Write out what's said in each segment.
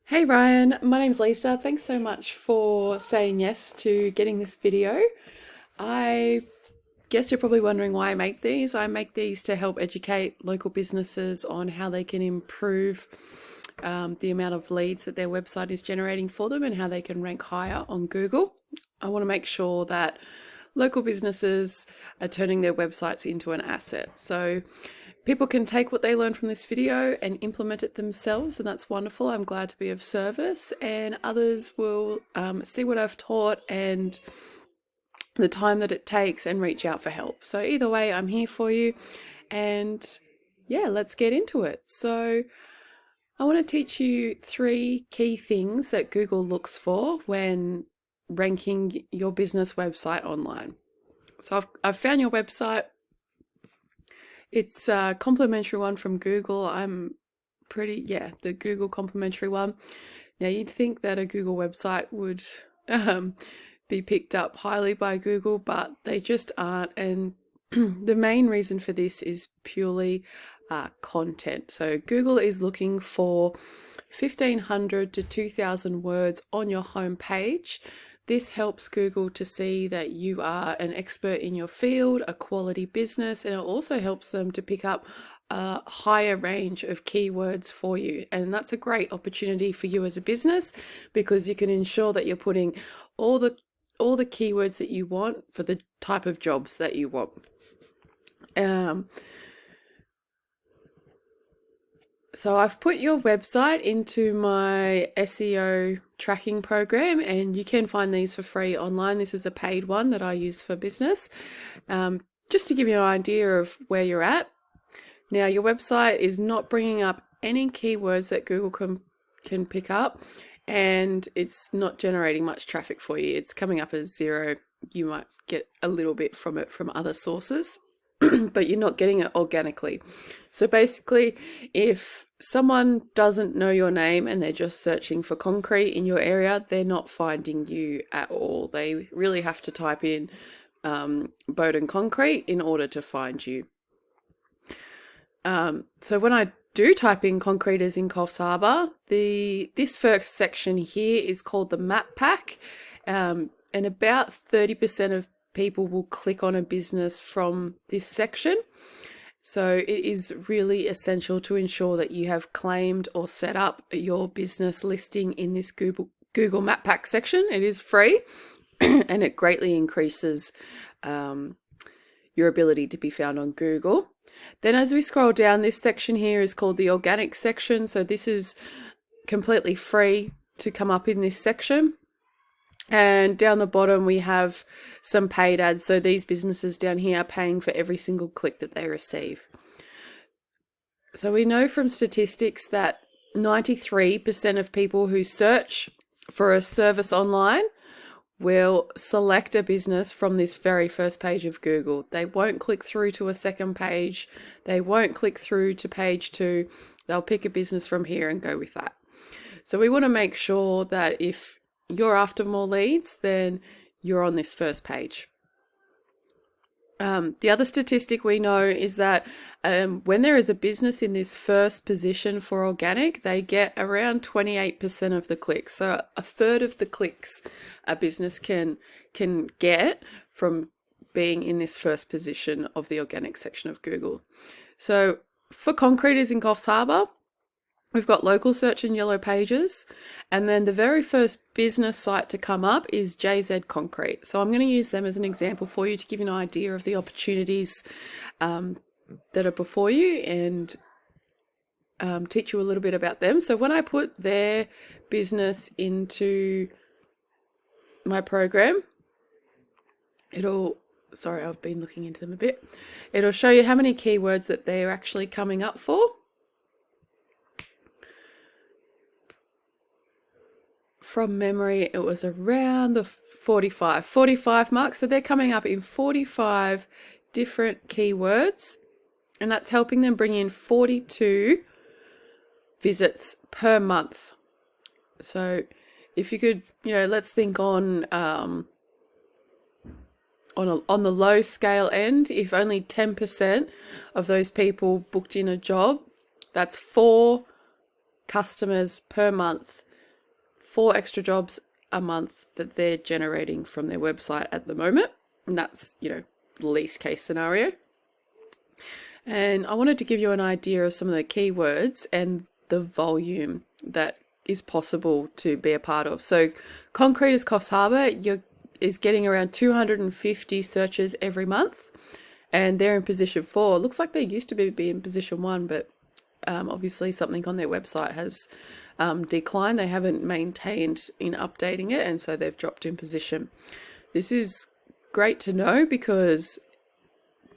Hey Ryan, my name's Lisa. Thanks so much for saying yes to getting this video. I guess you're probably wondering why I make these. I make these to help educate local businesses on how they can improve the amount of leads that their website is generating for them and how they can rank higher on Google. I want to make sure that local businesses are turning their websites into an asset. So people can take what they learn from this video and implement it themselves, and that's wonderful. I'm glad to be of service, and others will see what I've taught and the time that it takes and reach out for help. So either way, I'm here for you, and yeah, let's get into it. So I want to teach you 3 key things that Google looks for when ranking your business website online. So I've found your website. It's a complimentary one from Google. The Google complimentary one. Now, you'd think that a Google website would be picked up highly by Google, but they just aren't. And the main reason for this is purely content. So Google is looking for 1,500 to 2,000 words on your homepage. This helps Google to see that you are an expert in your field, a quality business, and it also helps them to pick up a higher range of keywords for you. And that's a great opportunity for you as a business because you can ensure that you're putting all the keywords that you want for the type of jobs that you want. So I've put your website into my SEO tracking program, and you can find these for free online. This is a paid one that I use for business. Just to give you an idea of where you're at. Now, your website is not bringing up any keywords that Google can pick up, and it's not generating much traffic for you. It's coming up as 0. You might get a little bit from it from other sources, but you're not getting it organically. So basically, if someone doesn't know your name and they're just searching for concrete in your area, they're not finding you at all. They really have to type in Bowden concrete in order to find you. So when I do type in concrete as in Coffs Harbour, this first section here is called the map pack, and about 30% of people will click on a business from this section. So it is really essential to ensure that you have claimed or set up your business listing in this Google Map Pack section. It is free and it greatly increases your ability to be found on Google. Then as we scroll down, this section here is called the organic section. So this is completely free to come up in this section. And down the bottom, we have some paid ads. So these businesses down here are paying for every single click that they receive. So we know from statistics that 93% of people who search for a service online will select a business from this very first page of Google. They won't click through to a second page. They won't click through to page 2. They'll pick a business from here and go with that. So we want to make sure that if you're after more leads, then you're on this first page. The other statistic we know is that when there is a business in this first position for organic, they get around 28% of the clicks. So a third of the clicks a business can get from being in this first position of the organic section of Google. So for concreters in Coffs Harbour, we've got local search and yellow pages, and then the very first business site to come up is JZ Concrete. So I'm going to use them as an example for you to give you an idea of the opportunities that are before you and teach you a little bit about them. So when I put their business into my program, I've been looking into them a bit. It'll show you how many keywords that they're actually coming up for. From memory, it was around the 45 mark. So they're coming up in 45 different keywords, and that's helping them bring in 42 visits per month. So if you could, let's think on the low scale end, if only 10% of those people booked in a job, that's 4 customers per month 4 extra jobs a month that they're generating from their website at the moment. And that's, the least case scenario. And I wanted to give you an idea of some of the keywords and the volume that is possible to be a part of. So Concrete is Coffs Harbour is getting around 250 searches every month, and they're in position 4. It looks like they used to be in position 1, but obviously something on their website has declined. They haven't maintained in updating it, and so they've dropped in position. This is great to know because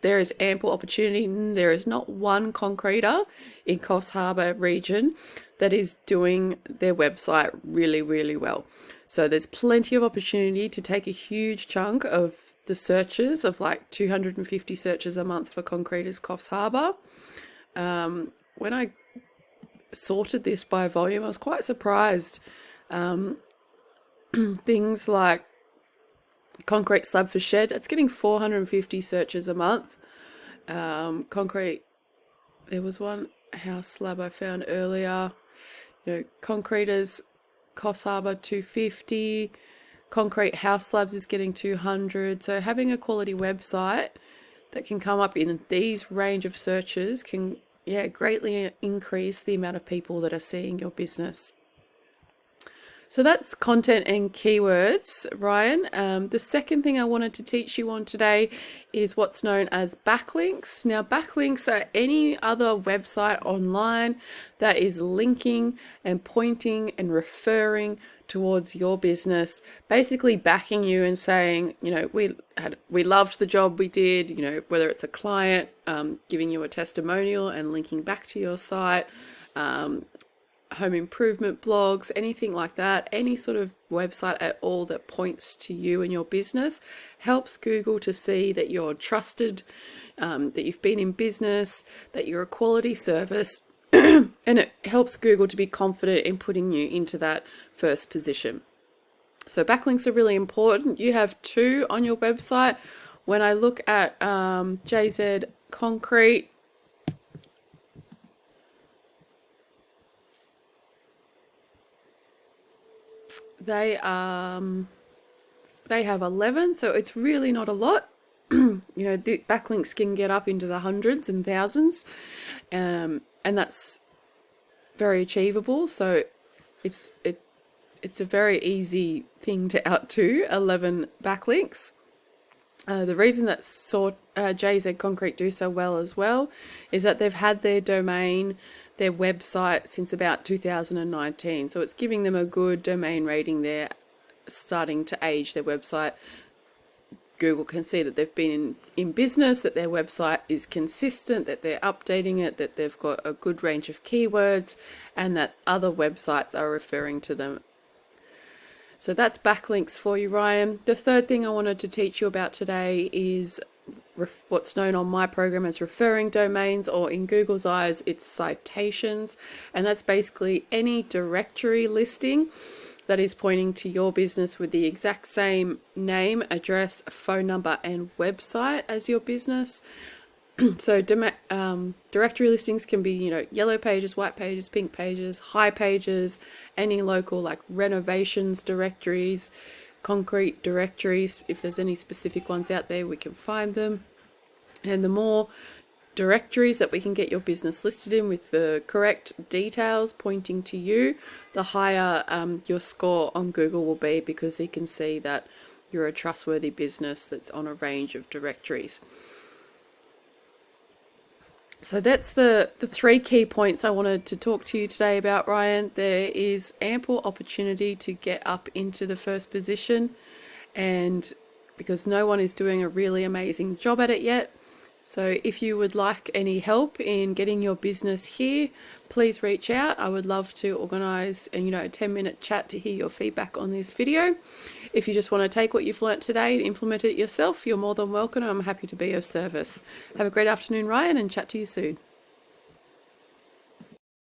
there is ample opportunity. There is not one concreter in Coffs Harbour region that is doing their website really, really well. So there's plenty of opportunity to take a huge chunk of the searches of like 250 searches a month for Concreters Coffs Harbour. When I sorted this by volume, I was quite surprised. Things like concrete slab for shed, it's getting 450 searches a month. Concrete, there was one house slab I found earlier. Concreters Coffs Harbour 250, concrete house slabs is getting 200. So having a quality website that can come up in these range of searches can greatly increase the amount of people that are seeing your business. So that's content and keywords, Ryan. The second thing I wanted to teach you on today is what's known as backlinks. Now, backlinks are any other website online that is linking and pointing and referring towards your business, basically backing you and saying, we loved the job we did, whether it's a client giving you a testimonial and linking back to your site, home improvement blogs, anything like that, any sort of website at all that points to you and your business helps Google to see that you're trusted, that you've been in business, that you're a quality service, and it helps Google to be confident in putting you into that first position. So backlinks are really important. You have 2 on your website. When I look at JZ Concrete, they have 11, so it's really not a lot. The backlinks can get up into the hundreds and thousands, and that's very achievable. So it's a very easy thing to out to 11 backlinks. The reason that JZ Concrete do so well as well is that they've had their domain, their website, since about 2019. So it's giving them a good domain rating there, starting to age their website. Google can see that they've been in business, that their website is consistent, that they're updating it, that they've got a good range of keywords, and that other websites are referring to them. So that's backlinks for you, Ryan. The third thing I wanted to teach you about today is what's known on my program as referring domains, or in Google's eyes, it's citations. And that's basically any directory listing that is pointing to your business with the exact same name, address, phone number, and website as your business. So directory listings can be, yellow pages, white pages, pink pages, high pages, any local like renovations directories, concrete directories. If there's any specific ones out there, we can find them. And the more directories that we can get your business listed in with the correct details pointing to you, the higher your score on Google will be, because he can see that you're a trustworthy business that's on a range of directories. So that's the 3 key points I wanted to talk to you today about, Ryan. There is ample opportunity to get up into the first position, and because no one is doing a really amazing job at it yet. So if you would like any help in getting your business here, please reach out. I would love to organise a 10-minute chat to hear your feedback on this video. If you just want to take what you've learnt today and implement it yourself, you're more than welcome. I'm happy to be of service. Have a great afternoon, Ryan, and chat to you soon.